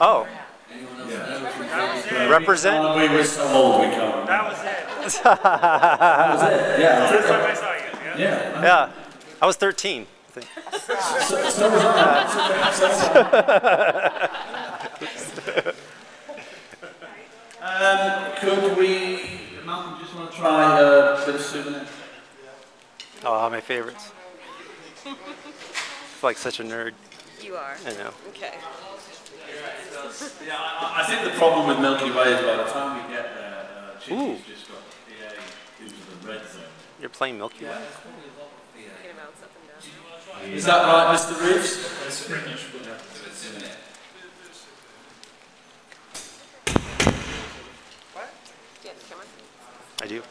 Oh. Yeah. Represent? We were so old we can't. That was it. That was it, yeah. First time I saw you. Yeah. Yeah. I was 13. I think. So was I. Could we, Malcolm, just want to try a bit of Souvenir? Oh, my favorites. I feel like such a nerd. You are. I know. Okay. Yeah, I think the problem with Milky Way is by the time we get there, Chicky's just got the PA into the red zone. You're playing Milky Way? Is that right, Mr. Reeves? It's British. What? Do you have the camera? I do. You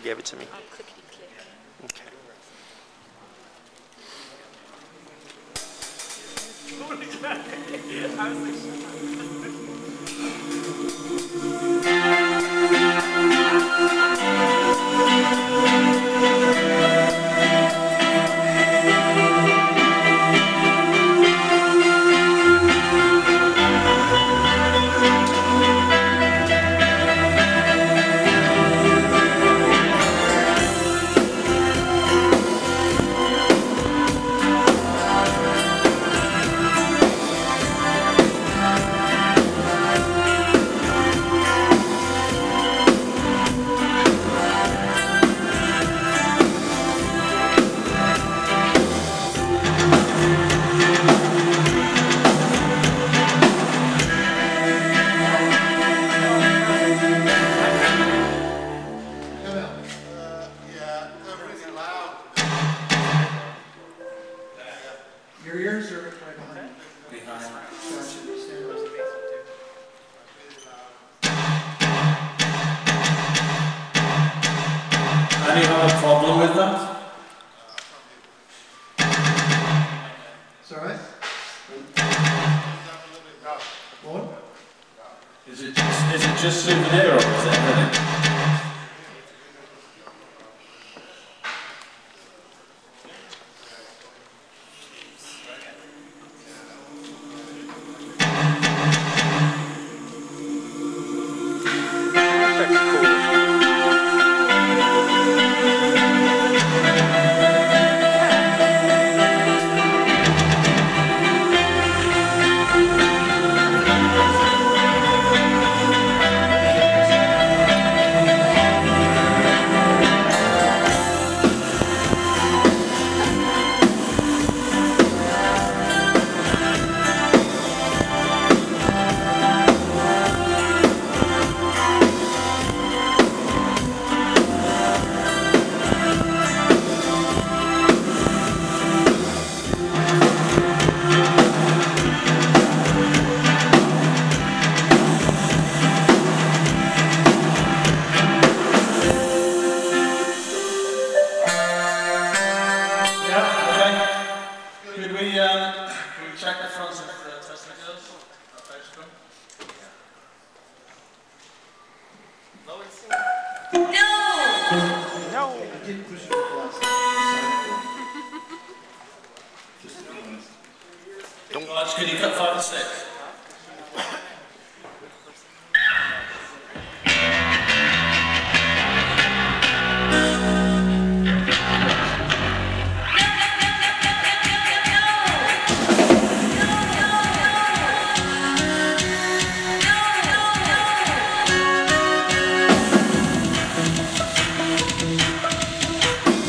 gave it to me. Oh, clickety click. Okay. Your ears are right behind. Any other problem with that? It's all right. What? Is it just Souvenir or is it everything? Can you cut 5 and 6?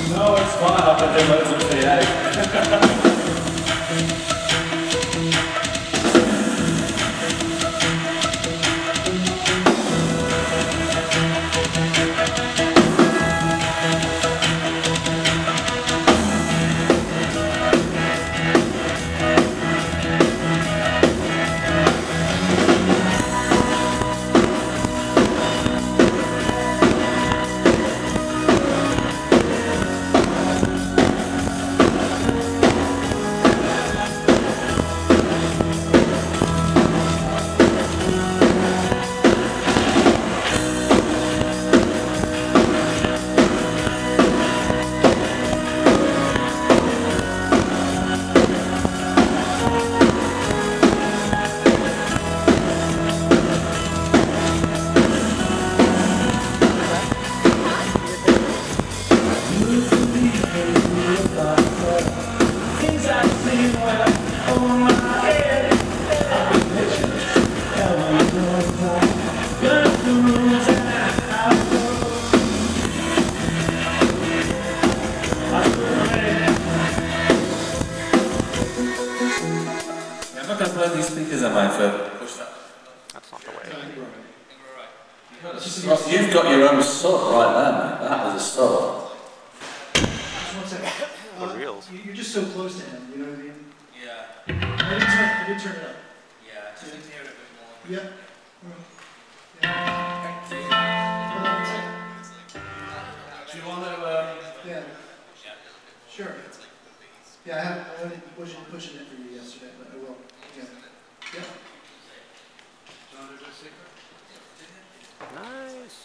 No, it's fine. I've been doing loads of PA. that way for push that. That's not the way. I think we're all right. You've got your own stud right there, mate. That is a stud. Just 1 second. What reels? You're just so close to him, you know what I mean? Yeah. I did turn it up. Yeah, just need to hear it a bit more. Yeah. Do you want to, Yeah. Sure. Yeah, I wasn't pushing it for you yesterday, but I will. Yeah. Yeah. do you want to do a secret? Nice.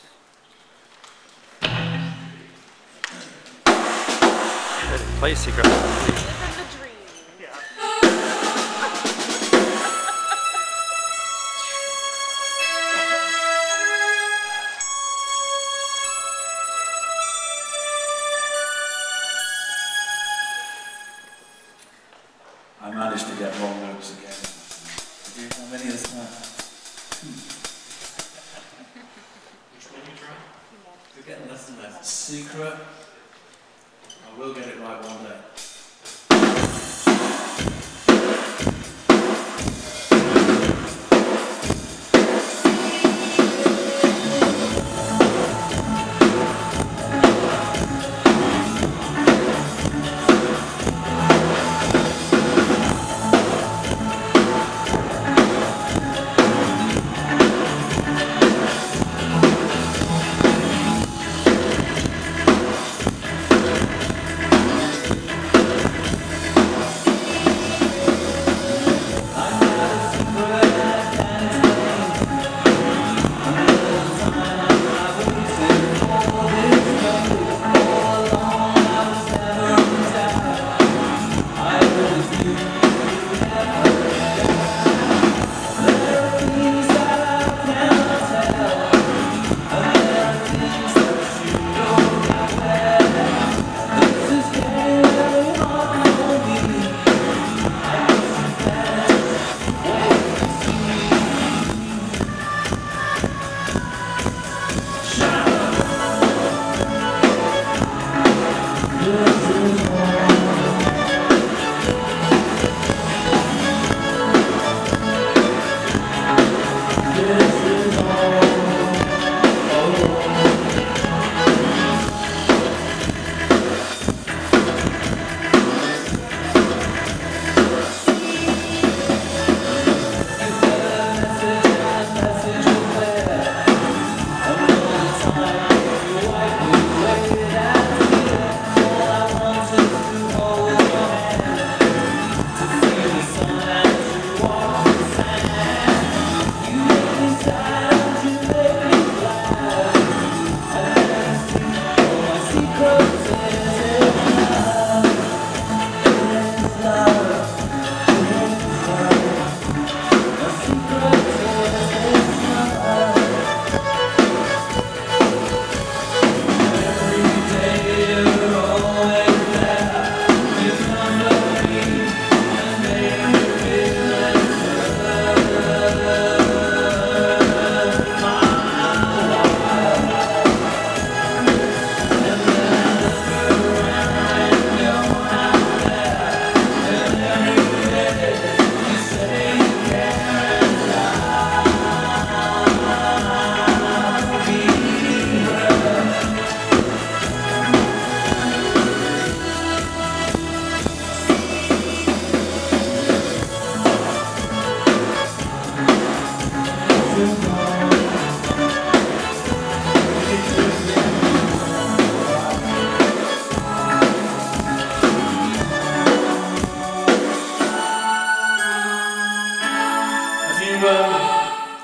Play secret. Living the dream. I managed to get wrong notes again. Did you have any of this time? Which one you try? We're getting less and less. Secret. I will get it right one day.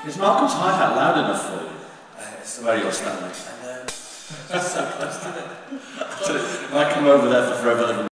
Is Malcolm's hi-hat loud enough for you? It's where you're standing. That's so close to it. I come over there for forever.